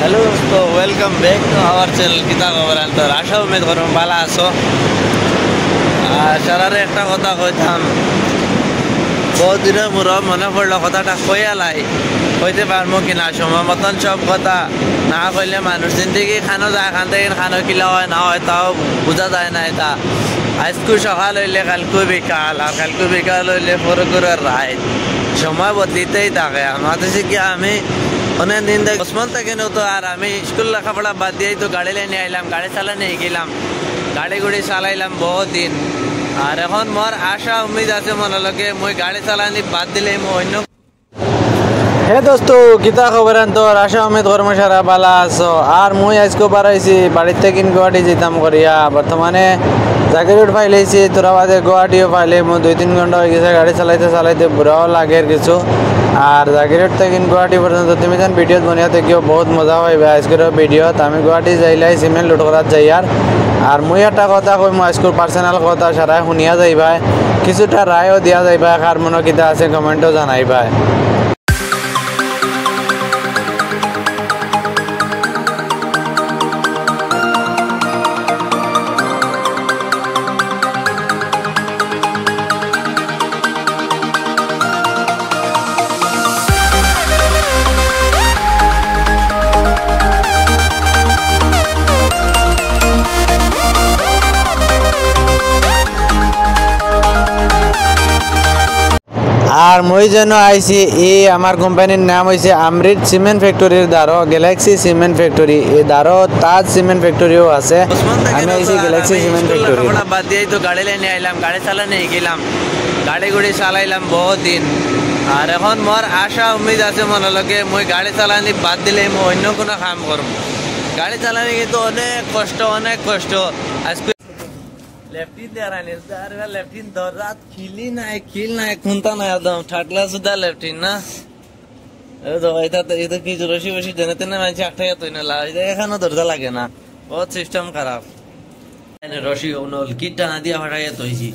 Hello दोस्तों, welcome back to our channel किता खबर तो आशा उम्मीद करूँ ভালো আছো। সারারে একটা কথা কইতাম, বহুত দিনের মোর মনে পড়লো কথাটা কইয়ালাই কইতে পারবো কিনা সময় মতন সব কথা না কইলে মানুষ জিন্দগি খানো যায়, খান থেকে খানো কিলা হয় না হয় তাও বোঝা যায় না। এটা আজকু সকাল হইলে কালকু বিকাল, আর কালকু বিকাল হইলে পরকুরের রাত, সময় বদলিতেই থাকে। আমাদের কি আমি অনেক দিন থেকে ওসমান থেকে তো, আর আমি স্কুল লেখাপড়া বাদ দিয়েই তো গাড়ি লাইনে আইলাম, গাড়ি চালানে গেলাম, গাড়ি গুড়ি চালাইলাম বহুত দিন। আর এখন মোর আশা উম্মিদ আছে মনে লগে মই গাড়ি চালানি বাদ দিলে মই অন্য। হে দোস্ত, কিতা খবর তোর? আশা উম্মিদ কর্ম সারা ভালো আছো। আর মুই আজকে বাড়াইছি বাড়ির থেকে গুয়াহাটি যেতাম করিয়া, বর্তমানে জাগিরোড ফাইলেছি, তোরা বাদে গুয়াহাটিও ফাইলে। মই 2-3 ঘন্টা হয়ে গেছে গাড়ি চালাইতে চালাইতে, বুড়াও লাগে কিছু। আর জাগিরোড থেকে গুয়াহাটি পর্যন্ত তুমি যেন ভিডিও বনিয়া থেকেও বহুত মজা পাইবে আজকের ভিডিওত। আমি গুয়াহাটি যাইলাই সিমেন্ট লোড করার যাই। আর মুই একটা কথা কই, মই আজকের পার্সোনাল কথা সারা শুনিয়া যাইবা, কিছুটা রায়ও দিয়া যাইবা, কার মনে কিতা আছে কমেন্টও জানাইবা। আর মই যেন আইছি, এই আমার কোম্পানির নাম হয়েছে আমৃত সিমেন্ট ফ্যাক্টরির দ্বারো গ্যালাক্সি সিমেন্ট ফ্যাক্টরি। এই দ্বারো তাজ সিমেন্ট ফ্যাক্টরিও আছে। আমি আইছি গ্যালাক্সি সিমেন্ট ফ্যাক্টরি। বাদ দিয়েই তো গাড়ি লাইনে আইলাম, গাড়ি চালানে গেলাম, গাড়ি গুড়ি চালাইলাম বহুত দিন। আর এখন মোর আশা উম্মিদ আছে মনে লগে মই গাড়ি চালানি বাদ দিলে মই অন্য কোনো কাম করবো। গাড়ি চালানি কিন্তু অনেক কষ্ট, অনেক কষ্ট। আজকে लेफ्टिन दे रहा है, लेफ्टिन दौरात खिली ना है, खिल ना है, खुनता ना एकदम ठाटला सुधा लेफ्टिन ना। तो ये तो की रशी वशी जनते ना मैं चाकता है तो इन्हें ला इधर खाना दर्जा लगे ना, बहुत सिस्टम खराब। इन्हें रशी उन्होंने किट ना दिया हटाया तो इसी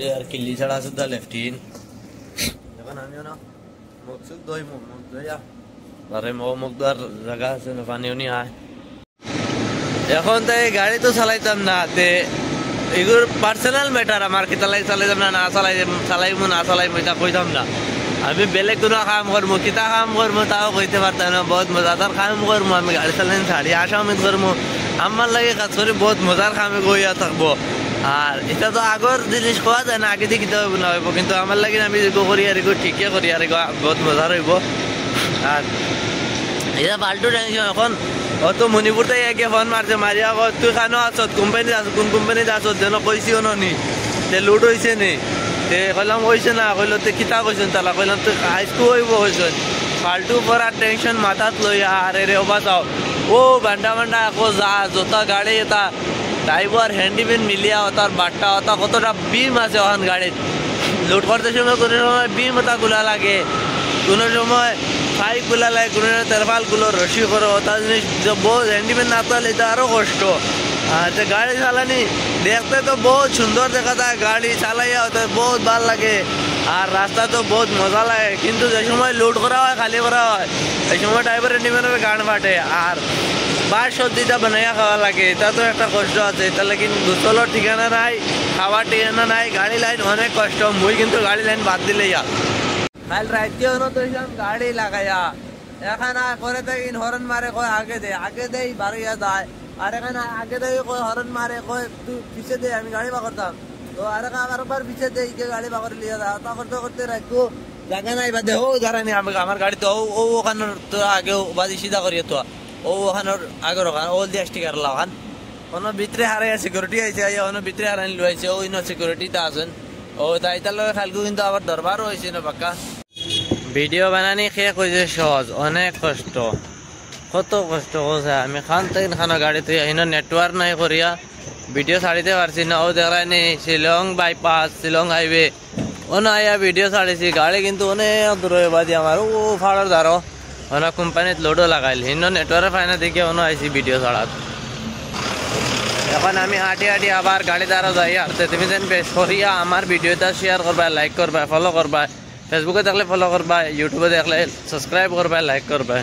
यार खिली चढ़ा सुधा लेफ्टिन। लेकिन हम ना मकसद दो ही मुक्त या बारे में वो मुक्तदार जगह से न पानी उन्हीं आए। এখন তো এই গাড়ি তো চালাইতাম না, তে এগুলো পার্সোনাল ম্যাটার। আমার কি চালাইতাম না, না চালাইমু না চালাইমু এটা কইতাম না। আমি বেলেগ কোনো কাম করবো, কিতা কাম করবো তাও কইতে পারতাম না। বহুত মজাদার কাম করবো আমি, গাড়ি চালাই ছাড়ি আশা উম্মিদ করবো আমার লাগে কাজ করে বহুত মজার কামে গইয়া থাকবো। আর এটা তো আগর জিনিস কোয়া যায় না, আগে দিয়ে কিতা হইব না হইব, কিন্তু আমার লাগে আমি যেগুলো করি আর এগুলো ঠিকই করি আর বহুত মজার হইব। আর এটা পাল্টু টেনশন। এখন অত মণিপুর থেকে একে ফোন মারছে, মারিয়া তুই খানো আছ, কোম্পানি আছ, কোন কোম্পানিতে আছ যেন কইছিও নি, তে লুট হয়েছে নি। তে কইলাম কইছে না, কইল তে কিতা কইছেন তালা, কইলাম তুই আইসকু হইব কইছেন। ফাল্টু পড়ার টেনশন মাথাত লইয়া আর রে ওবা যাও ও বান্ডা বান্ডা আকৌ যা জোতা গাড়ি এটা ড্রাইভার হ্যান্ডিম্যান মিলিয়া ওটার বাট্টা ওটা কতটা বিম আছে ওখান গাড়িত। লুট করতে সময় কোনো সময় বিম ওটা গুলা লাগে, কোনো সময় পাইপ গুলা লাগে, কোনো তেরপাল গুলো রশি করো, ওটা জিনিস বহুত হ্যান্ডিম্যান না তাহলে এটা আরো কষ্ট। আচ্ছা গাড়ি চালানি দেখতে তো বহুত সুন্দর দেখা যায়, গাড়ি চালাইয়া ওটা বহুত ভাল লাগে, আর রাস্তা তো বহুত মজা লাগে। কিন্তু যে সময় লোড করা হয়, খালি করা হয়, এই সময় ড্রাইভার হ্যান্ডিম্যানের গান ফাটে আর বার সবজিটা বানাইয়া খাওয়া লাগে, এটা তো একটা কষ্ট আছে। এটা লেকিন গোসলের ঠিকানা নাই, খাওয়ার ঠিকানা নাই, গাড়ি লাইন অনেক কষ্ট। মুই কিন্তু গাড়ি লাইন বাদ দিলে কাল রাজ্য তো গাড়ি লাগাইয়া এখানে করে থাকি হরন মারে কয় আগে দেই বাড়িয়া যায়, আর এখানে আগে দেয় কয় হরন মারে কয় তুই পিছিয়ে দে, আমি গাড়ি বাকরতাম তো আর আরেকবার পিছিয়ে দেই কে গাড়ি বাকর লিয়ে যা, তা করতে করতে রাখবো জায়গা নাই বাদে ও জায়গা নেই আমার গাড়িতে ও ওখানে তো আগে বাদি সিধা করিয়ে তো ও ওখানের আগের ওখানে ও দিয়ে স্টিকার লাগান কোনো ভিতরে হারাইয়া সিকিউরিটি আইছে, অন্য ভিতরে হারাই লইছে, ওই ন সিকিউরিটিটা আছেন ও তাই তার লগে খালকু কিন্তু আবার দরবারও হয়েছে না পাক্কা। ভিডিও বানানি শেষ হয়েছে সহজ, অনেক কষ্ট, কত কষ্ট করছে। আমি খান থেকে খানো গাড়িতে এনে নেটওয়ার্ক নাই করিয়া ভিডিও ছাড়িতে পারছি না। ও দেখায় নি শিলং বাইপাস, শিলং হাইওয়ে অন্য আইয়া ভিডিও ছাড়িছি। গাড়ি কিন্তু অনেক দূর বাদি আমার ও ফাড়ার দ্বারো অনেক কোম্পানিত লোডও লাগাইল, হিন্ন নেটওয়ার্ক ফাইনা দেখে অন্য আইসি ভিডিও ছাড়াত। এখন আমি হাঁটি হাঁটি আবার গাড়ি দ্বারা যাই। আর তুমি যেন বেশ করিয়া আমার ভিডিওটা শেয়ার করবা, লাইক করবা, ফলো করবা, ফেসবুকে দেখলে ফলো করবা, ইউটিউবে দেখলে সাবস্ক্রাইব করবা, লাইক করবা।